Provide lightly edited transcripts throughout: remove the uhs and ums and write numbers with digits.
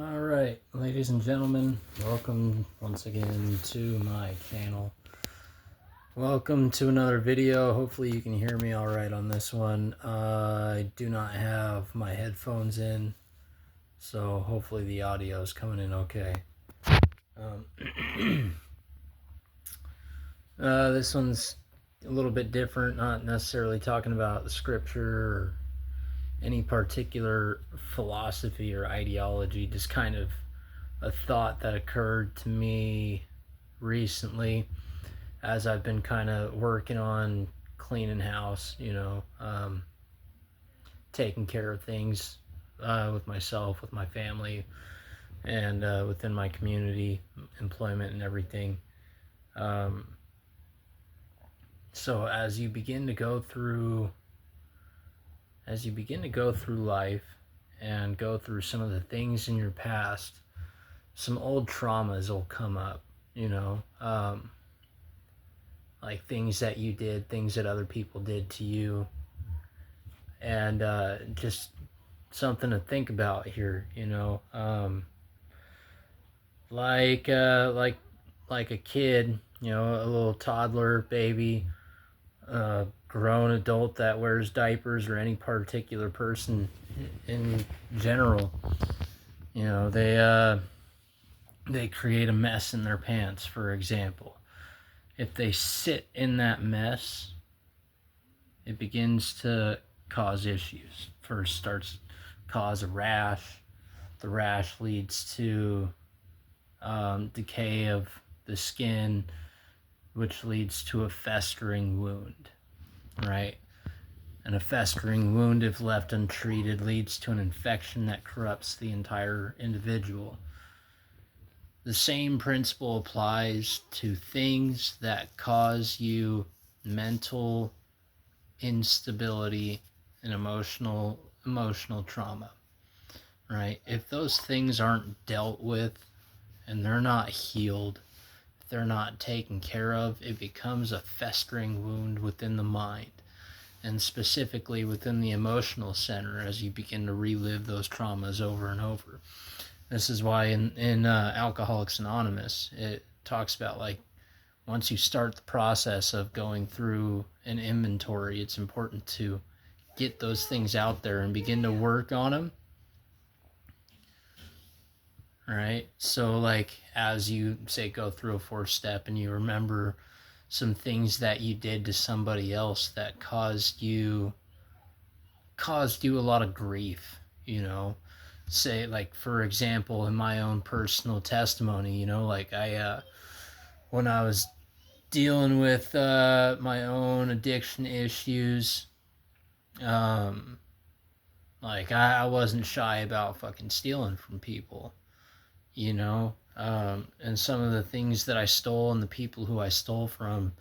All right, ladies and gentlemen, welcome once again to my channel. Welcome to another video. Hopefully you can hear me all right on this one. I do not have my headphones in, so hopefully the audio is coming in okay. This one's a little bit different, not necessarily talking about the scripture or any particular philosophy or ideology, just kind of a thought that occurred to me recently as I've been kind of working on cleaning house, taking care of things with myself, with my family, and within my community, employment and everything. So as you begin to go through life and go through some of the things in your past, some old traumas will come up, like things that you did, things that other people did to you, and just something to think about here, like a kid, a little toddler, baby, grown adult that wears diapers, or any particular person in general, they create a mess in their pants, for example. If they sit in that mess, it begins to cause issues. First starts cause a rash. The rash leads to decay of the skin, which leads to a festering wound, right? And a festering wound, if left untreated, leads to an infection that corrupts the entire individual. The same principle applies to things that cause you mental instability and emotional trauma, right? If those things aren't dealt with and they're not healed, if they're not taken care of, it becomes a festering wound within the mind, and specifically within the emotional center, as you begin to relive those traumas over and over. This is why in Alcoholics Anonymous, it talks about, like, once you start the process of going through an inventory, it's important to get those things out there and begin to work on them. Right? So, like, as you, say, go through a 4th step and you remember some things that you did to somebody else that caused you a lot of grief, say, like, for example, in my own personal testimony, like when I was dealing with my own addiction issues, like, I wasn't shy about fucking stealing from people, and some of the things that I stole and the people who I stole from,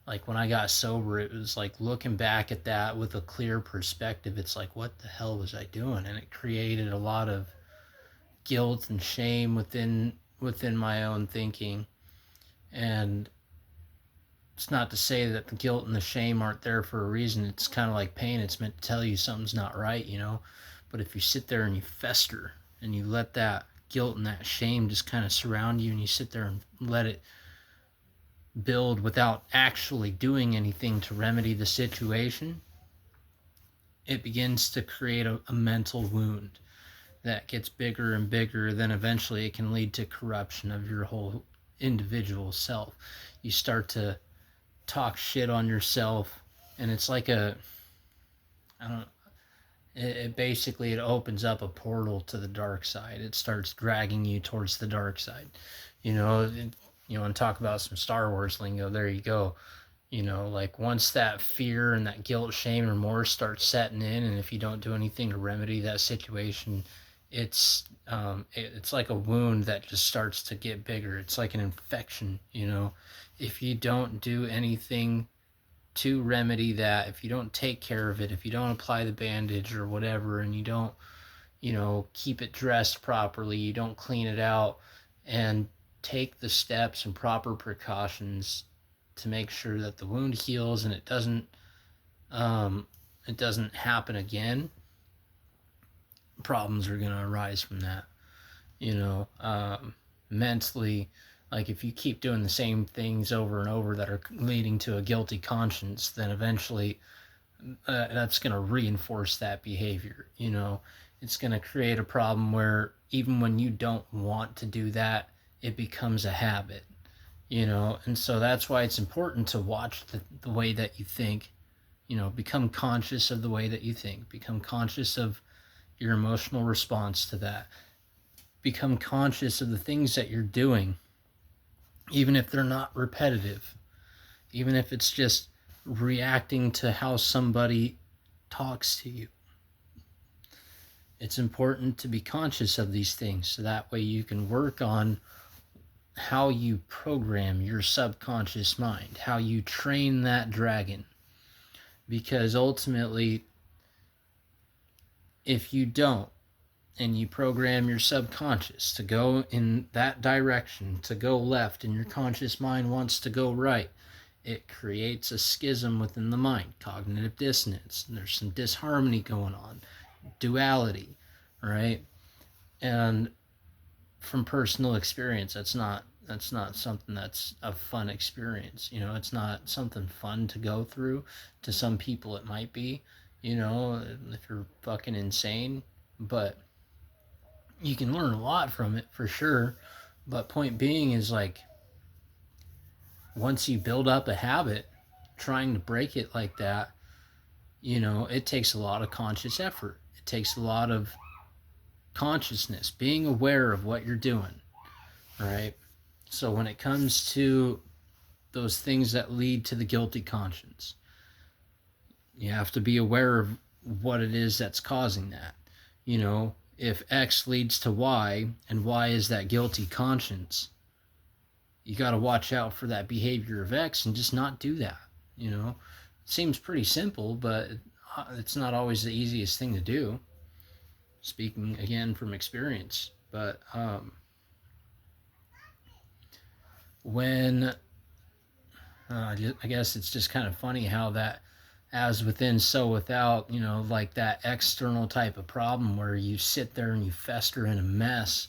like, when I got sober, it was like looking back at that with a clear perspective. It's like, what the hell was I doing? And it created a lot of guilt and shame within my own thinking. And it's not to say that the guilt and the shame aren't there for a reason. It's kind of like pain. It's meant to tell you something's not right, But if you sit there and you fester and you let that guilt and that shame just kind of surround you, and you sit there and let it build without actually doing anything to remedy the situation, it begins to create a mental wound that gets bigger and bigger. Then eventually it can lead to corruption of your whole individual self. You start to talk shit on yourself, and it's like it basically, it opens up a portal to the dark side. It starts dragging you towards the dark side, and talk about some Star Wars lingo, there you go. Like, once that fear and that guilt, shame, remorse starts setting in, and if you don't do anything to remedy that situation, it's like a wound that just starts to get bigger. It's like an infection, If you don't do anything to remedy that, if you don't take care of it, if you don't apply the bandage or whatever, and you don't, keep it dressed properly, you don't clean it out and take the steps and proper precautions to make sure that the wound heals and it doesn't happen again, problems are going to arise from that. you know, mentally. Like if you keep doing the same things over and over that are leading to a guilty conscience, then eventually that's going to reinforce that behavior. It's going to create a problem where even when you don't want to do that, it becomes a habit. And so that's why it's important to watch the way that you think. Become conscious of the way that you think, become conscious of your emotional response to that, become conscious of the things that you're doing, even if they're not repetitive, even if it's just reacting to how somebody talks to you. It's important to be conscious of these things so that way you can work on how you program your subconscious mind, how you train that dragon. Because ultimately, if you don't, and you program your subconscious to go in that direction, to go left, and your conscious mind wants to go right, it creates a schism within the mind, cognitive dissonance. And there's some disharmony going on, duality, right? And from personal experience, that's not something that's a fun experience. It's not something fun to go through. To some people it might be, if you're fucking insane, but you can learn a lot from it for sure. But point being is, like, once you build up a habit, trying to break it like that, it takes a lot of conscious effort. It takes a lot of consciousness, being aware of what you're doing, right? So when it comes to those things that lead to the guilty conscience, you have to be aware of what it is that's causing that. If X leads to Y and Y is that guilty conscience, you got to watch out for that behavior of X and just not do that. It seems pretty simple, but it's not always the easiest thing to do. Speaking again from experience, but when I guess it's just kind of funny how that as within, so without, like that external type of problem where you sit there and you fester in a mess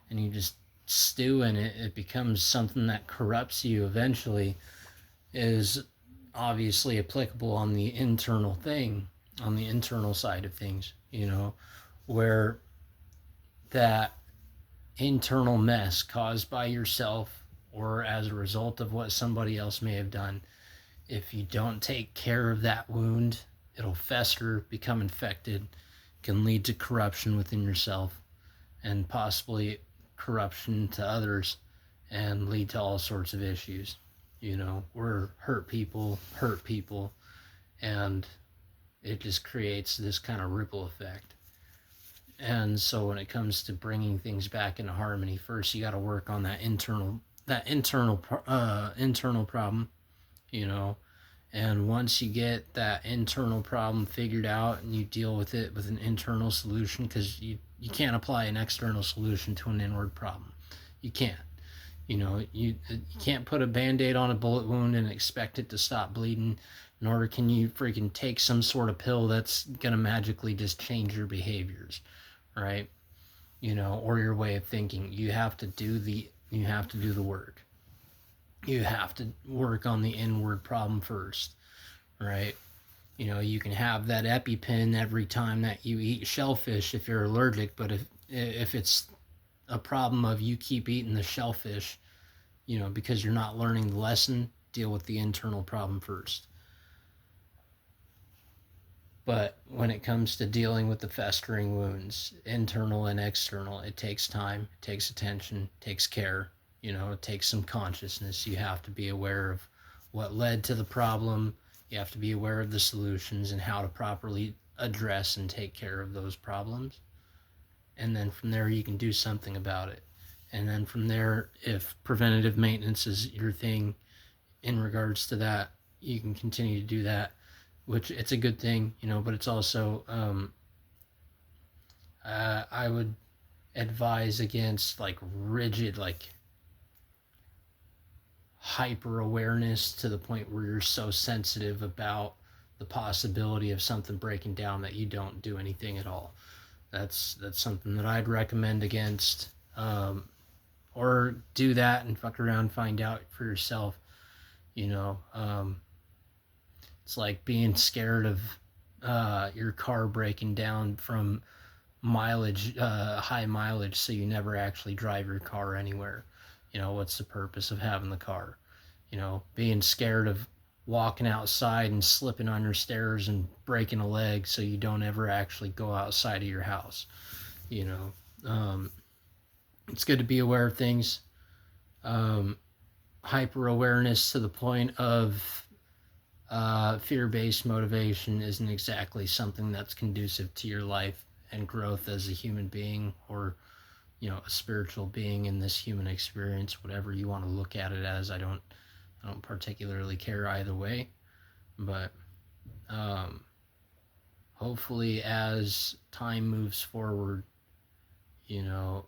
and you just stew in it, it becomes something that corrupts you eventually, is obviously applicable on the internal thing, on the internal side of things, where that internal mess caused by yourself or as a result of what somebody else may have done, if you don't take care of that wound, it'll fester, become infected, can lead to corruption within yourself and possibly corruption to others and lead to all sorts of issues. We're hurt people, and it just creates this kind of ripple effect. And so when it comes to bringing things back into harmony, first you got to work on that internal problem, and once you get that internal problem figured out and you deal with it with an internal solution, because you can't apply an external solution to an inward problem. You can't. You can't put a band-aid on a bullet wound and expect it to stop bleeding, nor can you freaking take some sort of pill that's gonna magically just change your behaviors, right? Or your way of thinking. You have to do the work. You have to work on the inward problem first, right? You can have that EpiPen every time that you eat shellfish if you're allergic, but if it's a problem of you keep eating the shellfish, because you're not learning the lesson, deal with the internal problem first. But when it comes to dealing with the festering wounds, internal and external, it takes time, it takes attention, it takes care, it takes some consciousness. You have to be aware of what led to the problem. You have to be aware of the solutions and how to properly address and take care of those problems. And then from there, you can do something about it. And then from there, if preventative maintenance is your thing in regards to that, you can continue to do that, which it's a good thing, but it's also, I would advise against like rigid, like hyper awareness to the point where you're so sensitive about the possibility of something breaking down that you don't do anything at all. That's something that I'd recommend against. um, or do that and fuck around and find out for yourself. You know, it's like being scared of your car breaking down from mileage, high mileage, so you never actually drive your car anywhere. You know, what's the purpose of having the car? You know, being scared of walking outside and slipping on your stairs and breaking a leg, so you don't ever actually go outside of your house. You know, it's good to be aware of things. Um, Hyper awareness to the point of fear-based motivation isn't exactly something that's conducive to your life and growth as a human being, or a spiritual being in this human experience, whatever you want to look at it as. I don't particularly care either way, but um, hopefully as time moves forward, you know,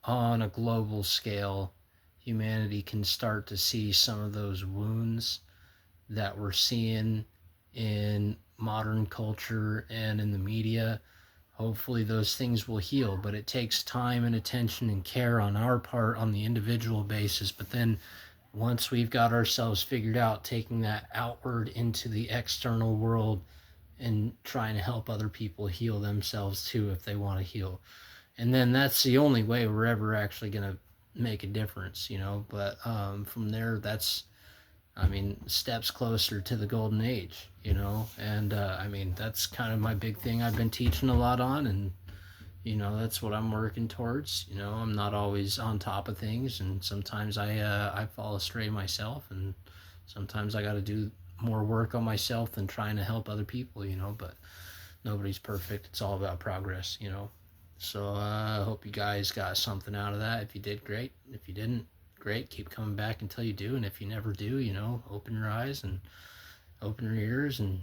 on a global scale, humanity can start to see some of those wounds that we're seeing in modern culture and in the media. Hopefully those things will heal, but it takes time and attention and care on our part on the individual basis. But then once we've got ourselves figured out, taking that outward into the external world and trying to help other people heal themselves too if they want to heal. And then that's the only way we're ever actually going to make a difference, But from there, that's, I mean, steps closer to the golden age. And I mean, that's kind of my big thing I've been teaching a lot on. And, that's what I'm working towards. I'm not always on top of things. And sometimes I fall astray myself. And sometimes I got to do more work on myself than trying to help other people. But nobody's perfect. It's all about progress. So I hope you guys got something out of that. If you did, great. If you didn't, great. Keep coming back until you do. And if you never do, open your eyes and open your ears and,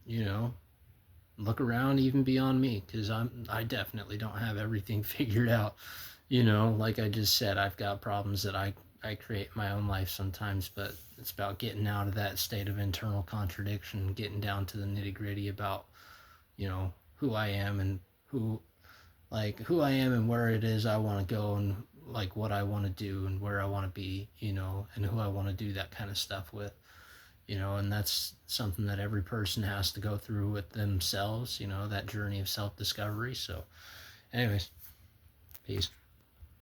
you know, look around even beyond me, because I definitely don't have everything figured out. Like I just said, I've got problems that I create in my own life sometimes, but it's about getting out of that state of internal contradiction, getting down to the nitty gritty about, who I am and who I am and where it is I want to go, and like what I want to do and where I want to be, and who I want to do that kind of stuff with, and that's something that every person has to go through with themselves, that journey of self discovery. So, anyways, peace.